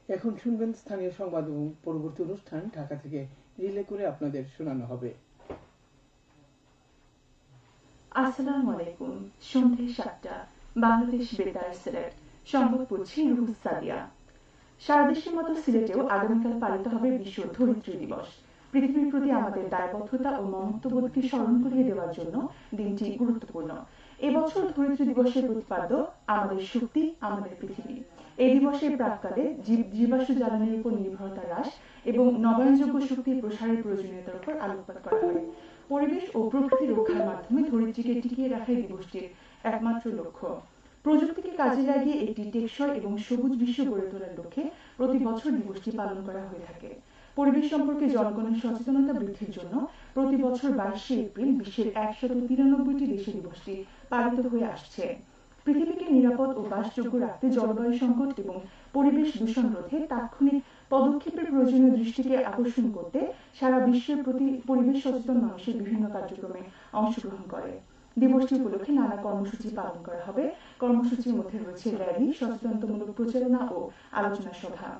এখন শুনবেন স্থানীয় সংবাদ এবং পরবর্তী অনুষ্ঠান ঢাকা থেকে রিলে করে আপনাদের শোনানো হবে। আসসালামু আলাইকুম। সন্ধ্যে ৭টা, বাংলাদেশ বেতার সিলেট। সংবাদ পড়ছি রুহুস সাদিয়া। সারা দেশের মতো সিলেটেও আগামীকাল পালিত হবে বিশ্ব ধরিত্রী দিবস। পৃথিবীর প্রতি আমাদের দায়বদ্ধতা ও মমত্ববোধকে স্মরণ করিয়ে দেওয়ার জন্য দিনটি গুরুত্বপূর্ণ। এবছর ধরিত্রী দিবসের প্রতিপাদ্য আমাদের শক্তি, আমাদের পৃথিবী। এই দিবসের প্রাক্কালে জীবাশ্ম জ্বালানির উপর নির্ভরতা হ্রাস এবং নবায়নযোগ্য শক্তির প্রসারের প্রয়োজনীয়তার উপর আলোকপাত করা হয়। পরিবেশ ও প্রকৃতি রক্ষার মাধ্যমে ধরিত্রীকে টিকিয়ে রাখাই দিবসটির একমাত্র লক্ষ্য। প্রযুক্তিকে কাজে লাগিয়ে একটি টেকসই এবং সবুজ বিশ্ব গড়ে তোলার লক্ষ্যে প্রতি বছর দিবসটি পালন করা হয়ে থাকে। পরিবেশ সম্পর্কে জনগণের সচেতনতা বৃদ্ধির জন্য প্রতি বছর 22শে এপ্রিল বিশ্বের 193টি দেশে দিবসটি পালিত হয়ে আসছে। পৃথিবীকে নিরাপদ ও বাসযোগ্য রাখতে জলবায়ু সংকট এবং পরিবেশ দূষণ রোধে তাৎক্ষণিক পদক্ষেপের প্রয়োজনীয় দৃষ্টিকে আকর্ষণ করতে সারা বিশ্বের প্রতি পরিবেশ সচেতন মানুষের বিভিন্ন কার্যক্রমে অংশগ্রহণ করে। দিবসটি উপলক্ষে নানা কর্মসূচি পালন করা হবে। কর্মসূচির মধ্যে রয়েছে র্যালি, সচেতনতামূলক প্রচারণা ও আলোচনা সভা।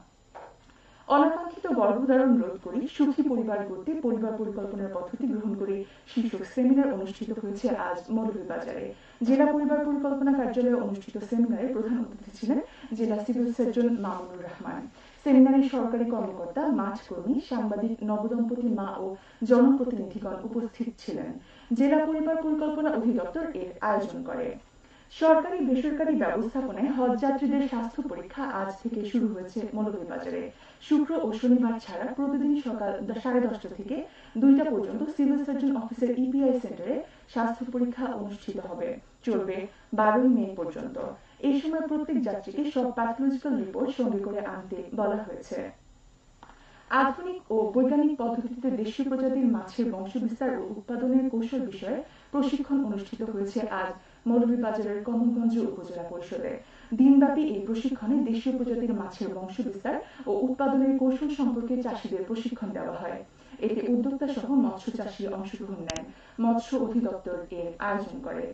অনাকাঙ্ক্ষিত গর্ভধারণ রোধ করে সুখী পরিবার গড়তে পরিবার পরিকল্পনার পদ্ধতি গ্রহণ করে শীর্ষক সেমিনার অনুষ্ঠিত হয়েছে আজ মৌলভীবাজারে। জেলা পরিবার পরিকল্পনা কার্যালয়ে অনুষ্ঠিত সেমিনারে প্রধান অতিথি ছিলেন জেলা সিভিল সার্জন মামুনুর রহমান। সেমিনারে সরকারি কর্মকর্তা, মাঠ কর্মী, সাংবাদিক, নবদম্পতি মা ও জনপ্রতিনিধিগণ উপস্থিত ছিলেন। জেলা পরিবার পরিকল্পনা অধিদপ্তর এর আয়োজন করে। সরকারি বেসরকারি ব্যবস্থাপনায় হজ যাত্রীদের স্বাস্থ্য পরীক্ষা আজ থেকে শুরু হয়েছে মৌলভীবাজারে। শুক্র ও শনিবার ছাড়া প্রতিদিন সকাল 10:30 থেকে 2টা পর্যন্ত সিভিল সার্জন অফিসের ইপিআই সেন্টারে স্বাস্থ্য পরীক্ষা অনুষ্ঠিত হবে। চলবে 12 মে পর্যন্ত। এই সময় প্রত্যেক যাত্রীকে সব প্যাথোলজিক্যাল রিপোর্ট সঙ্গে করে আনতে বলা হয়েছে। আধুনিক ও বৈজ্ঞানিক পদ্ধতিতে দেশীয় প্রজাতির মাছের বংশবিস্তার ও উৎপাদনের কৌশল বিষয়ে প্রশিক্ষণ অনুষ্ঠিত হয়েছে আজ মৌলভীবাজারের কমলগঞ্জ উপজেলা পরিষদে। দিনব্যাপী এই প্রশিক্ষণে দেশীয় প্রজাতির মাছের বংশবিস্তার ও উৎপাদনের কৌশল সম্পর্কে চাষীদের প্রশিক্ষণ দেওয়া হয়। এতে উদ্যোক্তা সহ মৎস্য চাষী অংশগ্রহণ নেন। মৎস্য অধিদপ্তর এর আয়োজন করে।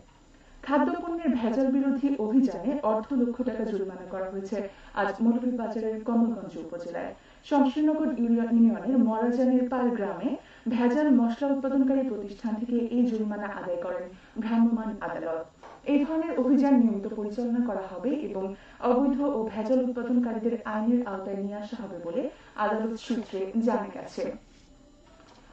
খাদ্যপণ্যের ভেজাল বিরোধী অভিযানে অর্ধ লক্ষ টাকা জরিমানা করা হয়েছে আজ মৌলভীবাজারের কমলগঞ্জ উপজেলায়। শমশেরনগর ইউনিয়নের মরাজানের পাল গ্রামে ভেজাল মশলা উৎপাদনকারী প্রতিষ্ঠান থেকে এই জরিমানা আদায় করেন ভ্রাম্যমাণ আদালত। এই ধরনের অভিযান নিয়মিত পরিচালনা করা হবে এবং অবৈধ ও ভেজাল উৎপাদনকারীদের আইনের আওতায় নিয়ে আসা হবে বলে আদালত সূত্রে জানা গেছে।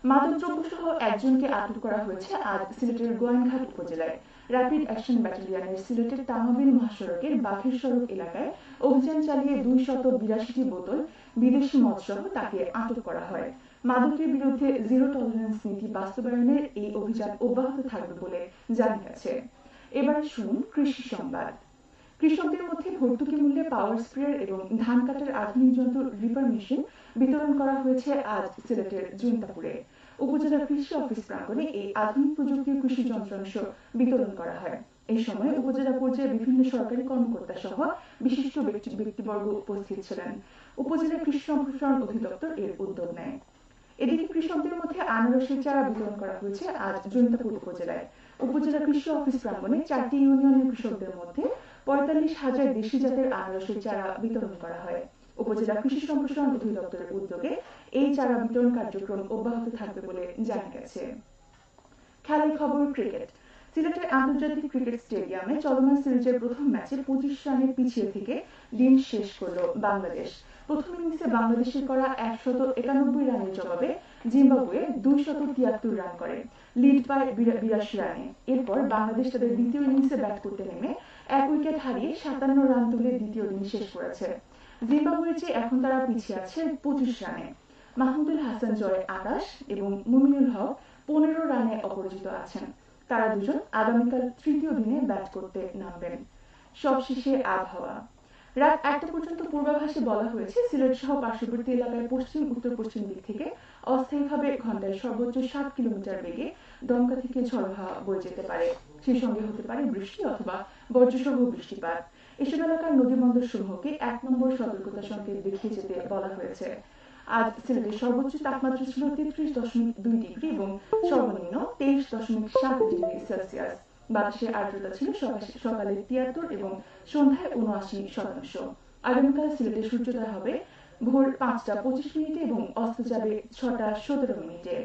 মাদকদ্রব্য সহ একজনকে আটক করা হয়েছে আজ সিলেটের গোয়াইনঘাট উপজেলায়। র্যাপিড অ্যাকশন ব্যাটালিয়নের সিলেটের তামাবিল মহাসড়কের বাঘের সড়ক এলাকায় অভিযান চালিয়ে 282টি বোতল বিদেশি মদ সহ তাকে আটক করা হয়। মাদকের বিরুদ্ধে জিরো টলারেন্স নীতি বাস্তবায়নের এই অভিযান অব্যাহত থাকবে বলে জানা গেছে। এবারে শুনুন কৃষি সংবাদ। কৃষকদের মধ্যে ভর্তুকি মূল্যে পাওয়ার স্প্রেয়ার এবং ধান কাটার আধুনিক যন্ত্র রিপার মেশিন বিতরণ করা হয়েছে আজ সিলেটের জৈন্তাপুরে। উপজেলা কৃষি অফিস প্রাঙ্গণে এই আধুনিক প্রযুক্তির কৃষি যন্ত্রাংশ বিতরণ করা হয়। এই সময় উপজেলা পর্যায়ে বিভিন্ন সরকারি কর্মকর্তা সহ বিশিষ্ট ব্যক্তিবর্গ উপস্থিত ছিলেন। উপজেলা কৃষি সম্প্রসারণ অধিদপ্তর এর উদ্যোগ নেয়। এদিকে কৃষকদের মধ্যে আনারসের চারা বিতরণ করা হয়েছে আজ জৈন্তাপুর উপজেলায়। উপজেলা কৃষি অফিস প্রাঙ্গণে 4টি ইউনিয়নের কৃষকদের মধ্যে 45,000 দেশি জাতের আনারসের চারা বিতরণ করা হয়। উপজেলা কৃষি সম্প্রসারণ অধিদপ্তরের উদ্যোগে এই চারা বিতরণ কার্যক্রম অব্যাহত থাকবে বলে জানা গেছে। খেলার খবর ক্রিকেট। সিলেটের আন্তর্জাতিক ক্রিকেট স্টেডিয়ামে চলমান সিরিজের প্রথম ম্যাচে 25 রানে পিছিয়ে থেকে দিন শেষ করল বাংলাদেশ। প্রথম ইনিংসে বাংলাদেশের করা 191 রানের জবাবে জিম্বাবুয়ে 273 রান করে লিড পায় 82 রানে। এরপর বাংলাদেশ তাদের দ্বিতীয় ইনিংসে ব্যাট করতে নেমে 1 উইকেট হারিয়ে 57 রান তুলে দ্বিতীয় দিন শেষ করেছে। জিম্বাবুয়ের চেয়ে এখন তারা পিছিয়ে আছে 25 রানে। মাহমুদুল হাসান জয় 28 এবং মুমিনুল হক 15 রানে অপরাজিত আছেন। তারা দুজন আগামীকাল তৃতীয় দিনে ব্যাট করতে নামবেন। সবশেষে আবহাওয়া। রাত 1টা পর্যন্ত পূর্বাভাসে বলা হয়েছে সিলেট সহ পার্শ্ববর্তী এলাকায় পশ্চিম উত্তর পশ্চিম দিক থেকে অস্থায়ীভাবে ঘন্টায় সর্বোচ্চ 7 কিলোমিটার বেগে দমকা থেকে ঝড়ো হাওয়া বয়ে যেতে পারে। সেই সঙ্গে হতে পারে বৃষ্টি অথবা বজ্রসহ বৃষ্টিপাত। এসব এলাকার নদীবন্দর সমূহকে 1 নম্বর সতর্কতা সংকেত দেখিয়ে যেতে বলা হয়েছে। আজ সিলেটের সর্বোচ্চ তাপমাত্রা ছিল 33.2 ডিগ্রি এবং সর্বনিম্ন 23.7 ডিগ্রি সেলসিয়াস। বাতাসের আর্দ্রতা ছিল সকালে 73 এবং সন্ধ্যায় 79%। আগামীকাল সিলেটে সূর্যোদয় হবে ভোর 5:25 এবং অস্ত যাবে 6:17।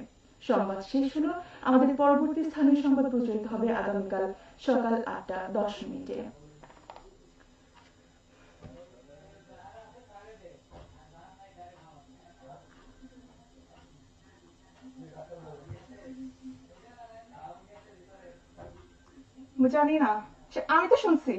সংবাদ শেষ হলো। আমাদের পরবর্তী স্থানীয় সংবাদ প্রচারিত হবে আগামীকাল সকাল 8:10। জানি না, আমি তো শুনছি।